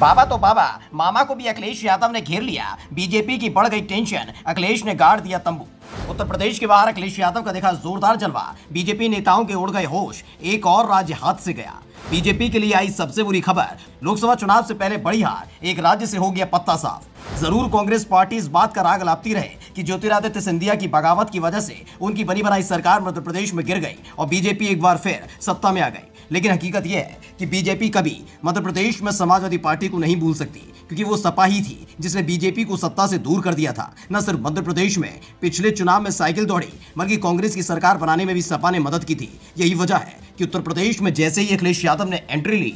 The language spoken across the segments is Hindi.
बाबा तो बाबा, मामा को भी अखिलेश यादव ने घेर लिया। बीजेपी की बढ़ गई टेंशन, अखिलेश ने गाड़ दिया तंबू। उत्तर प्रदेश के बाहर अखिलेश यादव का देखा जोरदार जलवा। बीजेपी नेताओं के उड़ गए होश, एक और राज्य हाथ से गया। बीजेपी के लिए आई सबसे बुरी खबर, लोकसभा चुनाव से पहले बड़ी हार, एक राज्य से हो गया पत्ता साफ। जरूर कांग्रेस पार्टी इस बात का राग लापती रहे कि ज्योतिरादित्य सिंधिया की बगावत की वजह से उनकी बनी बनाई सरकार मध्य प्रदेश में गिर गई और बीजेपी एक बार फिर सत्ता में आ गई। लेकिन हकीकत यह है कि बीजेपी कभी मध्य प्रदेश में समाजवादी पार्टी को नहीं भूल सकती, क्योंकि वो सपा ही थी जिसने बीजेपी को सत्ता से दूर कर दिया था। न सिर्फ मध्य प्रदेश में पिछले चुनाव में साइकिल दौड़ी, बल्कि कांग्रेस की सरकार बनाने में भी सपा ने मदद की थी। यही वजह है कि उत्तर प्रदेश में जैसे ही अखिलेश यादव ने एंट्री ली,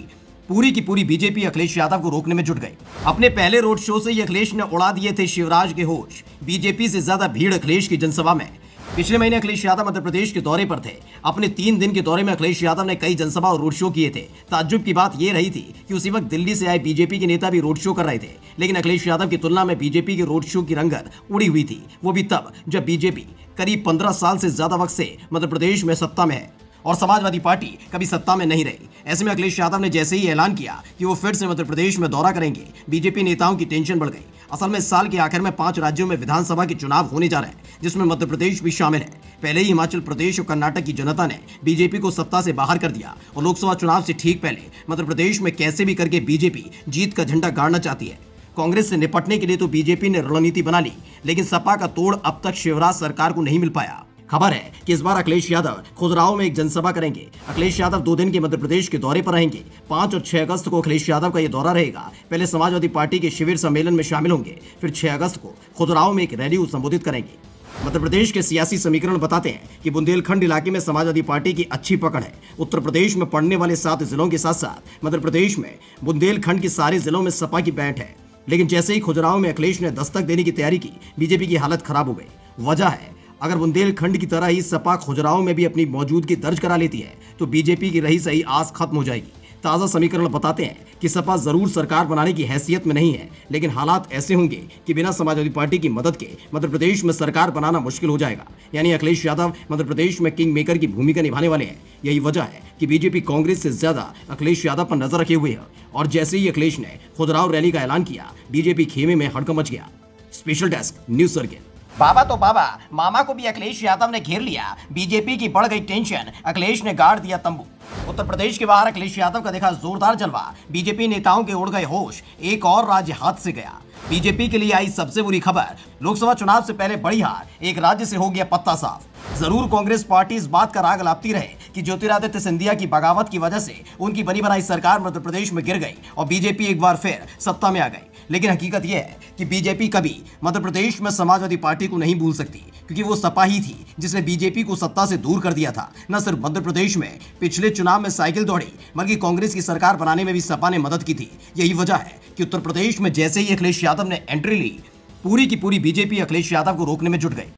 पूरी की पूरी बीजेपी अखिलेश यादव को रोकने में जुट गई। अपने पहले रोड शो से ही अखिलेश ने उड़ा दिए थे शिवराज के होश। बीजेपी से ज्यादा भीड़ अखिलेश की जनसभा में। पिछले महीने अखिलेश यादव मध्य प्रदेश के दौरे पर थे। अपने 3 दिन के दौरे में अखिलेश यादव ने कई जनसभा और रोड शो किए थे। ताज्जुब की बात यह रही थी कि उसी वक्त दिल्ली से आए बीजेपी के नेता भी रोड शो कर रहे थे, लेकिन अखिलेश यादव की तुलना में बीजेपी के रोड शो की रंगत उड़ी हुई थी। वो भी तब जब बीजेपी करीब 15 साल से ज्यादा वक्त से मध्य प्रदेश में सत्ता में है और समाजवादी पार्टी कभी सत्ता में नहीं रही। ऐसे में अखिलेश यादव ने जैसे ही ऐलान किया कि वो फिर से मध्य प्रदेश में दौरा करेंगे, बीजेपी नेताओं की टेंशन बढ़ गई। असल में इस साल के आखिर में 5 राज्यों में विधानसभा के चुनाव होने जा रहे हैं, जिसमें मध्य प्रदेश भी शामिल है। पहले ही हिमाचल प्रदेश और कर्नाटक की जनता ने बीजेपी को सत्ता से बाहर कर दिया और लोकसभा चुनाव से ठीक पहले मध्य प्रदेश में कैसे भी करके बीजेपी जीत का झंडा गाड़ना चाहती है। कांग्रेस से निपटने के लिए तो बीजेपी ने रणनीति बना ली, लेकिन सपा का तोड़ अब तक शिवराज सरकार को नहीं मिल पाया। खबर है कि इस बार अखिलेश यादव खुजराहो में एक जनसभा करेंगे। अखिलेश यादव 2 दिन के मध्य प्रदेश के दौरे पर रहेंगे। 5 और 6 अगस्त को अखिलेश यादव का यह दौरा रहेगा। पहले समाजवादी पार्टी के शिविर सम्मेलन में शामिल होंगे, फिर 6 अगस्त को खुजराहो में एक रैली को संबोधित करेंगे। मध्य प्रदेश के सियासी समीकरण बताते हैं कि बुंदेलखंड इलाके में समाजवादी पार्टी की अच्छी पकड़ है। उत्तर प्रदेश में पड़ने वाले 7 जिलों के साथ साथ मध्य प्रदेश में बुंदेलखंड के सारे जिलों में सपा की बैठ है। लेकिन जैसे ही खुजराहो में अखिलेश ने दस्तक देने की तैयारी की, बीजेपी की हालत खराब हो गई। वजह है, अगर बुंदेलखंड की तरह ही सपा खुजराहो में भी अपनी मौजूदगी दर्ज करा लेती है तो बीजेपी की रही सही आस खत्म हो जाएगी। ताजा समीकरण बताते हैं कि सपा जरूर सरकार बनाने की हैसियत में नहीं है, लेकिन हालात ऐसे होंगे कि बिना समाजवादी पार्टी की मदद के मध्य प्रदेश में सरकार बनाना मुश्किल हो जाएगा। यानी अखिलेश यादव मध्य प्रदेश में किंग मेकर की भूमिका निभाने वाले हैं। यही वजह है कि बीजेपी कांग्रेस से ज्यादा अखिलेश यादव पर नजर रखे हुए है और जैसे ही अखिलेश ने खुजराहो रैली का ऐलान किया, बीजेपी खेमे में हड़कंप मच गया। Special desk news circle. बाबा तो बाबा, मामा को भी अखिलेश यादव ने घेर लिया। बीजेपी की बढ़ गई टेंशन, अखिलेश ने गाड़ दिया तंबू। उत्तर प्रदेश के बाहर अखिलेश यादव का देखा जोरदार जलवा। बीजेपी नेताओं के उड़ गए होश, एक और राज्य हाथ से गया। बीजेपी के लिए आई सबसे बुरी खबर, लोकसभा चुनाव से पहले बड़ी हार, एक राज्य से हो गया पत्ता साफ। जरूर कांग्रेस पार्टी इस बात का राग लापती रहे कि ज्योतिरादित्य सिंधिया की बगावत की वजह से उनकी बनी बनाई सरकार मध्य प्रदेश में गिर गई और बीजेपी एक बार फिर सत्ता में आ गई। लेकिन हकीकत यह है कि बीजेपी कभी मध्य प्रदेश में समाजवादी पार्टी को नहीं भूल सकती, क्योंकि वो सपा ही थी जिसने बीजेपी को सत्ता से दूर कर दिया था। न सिर्फ मध्य प्रदेश में पिछले चुनाव में साइकिल दौड़ी, बल्कि कांग्रेस की सरकार बनाने में भी सपा ने मदद की थी। यही वजह है कि उत्तर प्रदेश में जैसे ही अखिलेश यादव ने एंट्री ली, पूरी की पूरी बीजेपी अखिलेश यादव को रोकने में जुट गई।